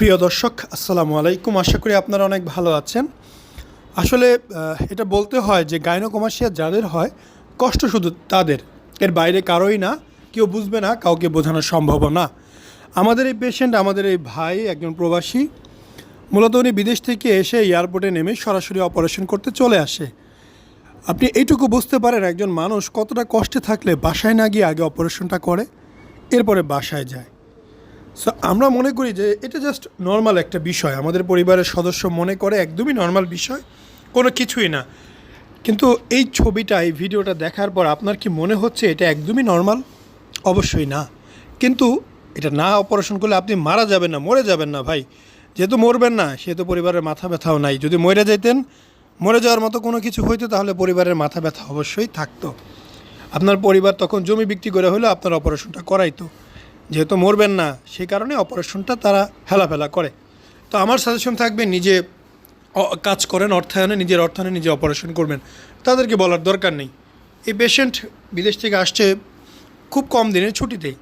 প্রিয় দর্শক, আসসালামু আলাইকুম। আশা করি আপনারা অনেক ভালো আছেন। আসলে এটা বলতে হয় যে গাইনোকমাসিয়া যাদের হয়, কষ্ট শুধু তাদের, এর বাইরে কারোই না। কেউ বুঝবে না, কাউকে বোঝানো সম্ভব না। আমাদের এই পেশেন্ট, আমাদের এই ভাই একজন প্রবাসী। মূলত উনি বিদেশ থেকে এসে এয়ারপোর্টে নেমে সরাসরি অপারেশন করতে চলে আসে। আপনি এইটুকু বুঝতে পারেন একজন মানুষ কতটা কষ্টে থাকলে বাসায় না গিয়ে আগে অপারেশনটা করে, এরপরে বাসায় যায়। সো আমরা মনে করি যে এটা জাস্ট নর্মাল একটা বিষয়, আমাদের পরিবারের সদস্য মনে করে একদমই নর্মাল বিষয়, কোনো কিছুই না। কিন্তু এই ছবিটা, এই ভিডিওটা দেখার পর আপনার কি মনে হচ্ছে এটা একদমই নর্মাল? অবশ্যই না। কিন্তু এটা না অপারেশন করলে আপনি মারা যাবেন না, মরে যাবেন না ভাই। যেহেতু মরবেন না, সেহেতু পরিবারের মাথা ব্যথাও নাই। যদি মরে যাইতেন, মরে যাওয়ার মতো কোনো কিছু হইতো, তাহলে পরিবারের মাথা ব্যথা অবশ্যই থাকতো। আপনার পরিবার তখন জমি বিক্রি করে হলেও আপনার অপারেশনটা করাইতো। যেহেতু মরবেন না, সেই কারণে অপারেশনটা তারা হেলাফেলা করে। তো আমার সাজেশন থাকবে, নিজে কাজ করেন, অর্থায়নে, নিজের অর্থায়নে নিজে অপারেশন করবেন। তাদেরকে বলার দরকার নেই। এই পেশেন্ট বিদেশ থেকে আসছে খুব কম দিনের ছুটিতেই।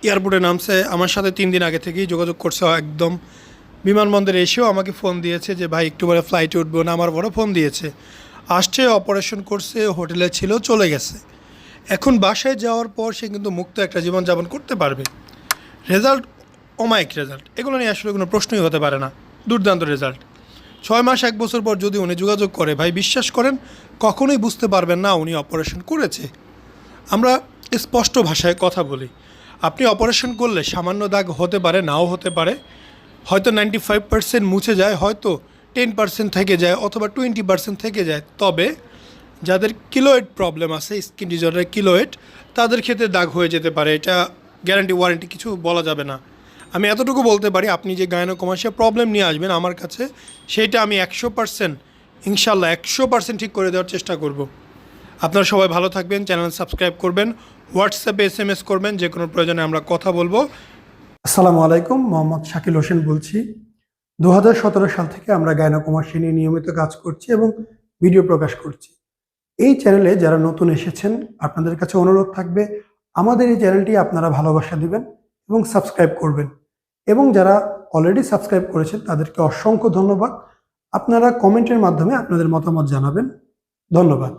এয়ারপোর্টে নামছে, আমার সাথে 3 দিন আগে থেকেই যোগাযোগ করছে। একদম বিমানবন্দরে এসেও আমাকে ফোন দিয়েছে যে ভাই একটু পরে ফ্লাইটে উঠবো না, আমার বড় ফোন দিয়েছে। আসছে, অপারেশন করছে, হোটেলে ছিল, চলে গেছে। এখন বাসায় যাওয়ার পর সে কিন্তু মুক্ত একটা জীবনযাপন করতে পারবে। রেজাল্ট অমায়িক রেজাল্ট, এগুলো নিয়ে আসলে কোনো প্রশ্নই হতে পারে না। দুর্দান্ত রেজাল্ট। 6 মাস 1 বছর পর যদি উনি যোগাযোগ করে, ভাই বিশ্বাস করেন কখনোই বুঝতে পারবেন না উনি অপারেশন করেছে। আমরা স্পষ্ট ভাষায় কথা বলি। আপনি অপারেশন করলে সামান্য দাগ হতে পারে, নাও হতে পারে। হয়তো 95% মুছে যায়, হয়তো 10% থেকে যায়, অথবা 20% থেকে যায়। তবে যাদের কিলোয়েড প্রবলেম আছে, স্কিন ডিজর্ডার কিলোয়েড, তাদের ক্ষেত্রে দাগ হয়ে যেতে পারে। এটা গ্যারান্টি ওয়ারেন্টি কিছু বলা যাবে না। আমি এতটুকু বলতে পারি, আপনি যে গাইনোকমাসিয়া প্রবলেম নিয়ে আসবেন আমার কাছে, সেইটা আমি 100% ইনশাল্লাহ 100% ঠিক করে দেওয়ার চেষ্টা করব। আপনারা সবাই ভালো থাকবেন, চ্যানেল সাবস্ক্রাইব করবেন, হোয়াটসঅ্যাপে SMS করবেন, যে কোনো প্রয়োজনে আমরা কথা বলবো। আসসালামু আলাইকুম, মোহাম্মদ শাকিল হোসেন বলছি। 2017 সাল থেকে আমরা গাইনোকমাসিয়া নিয়ে নিয়মিত কাজ করছি এবং ভিডিও প্রকাশ করছি। এই চ্যানেলে যারা নতুন এসেছেন, আপনাদের কাছে অনুরোধ থাকবে আমাদের এই চ্যানেলটি আপনারা ভালোবাসা দিবেন এবং সাবস্ক্রাইব করবেন। এবং যারা অলরেডি সাবস্ক্রাইব করেছেন তাদেরকে অসংখ্য ধন্যবাদ। আপনারা কমেন্টের মাধ্যমে আপনাদের মতামত জানাবেন। ধন্যবাদ।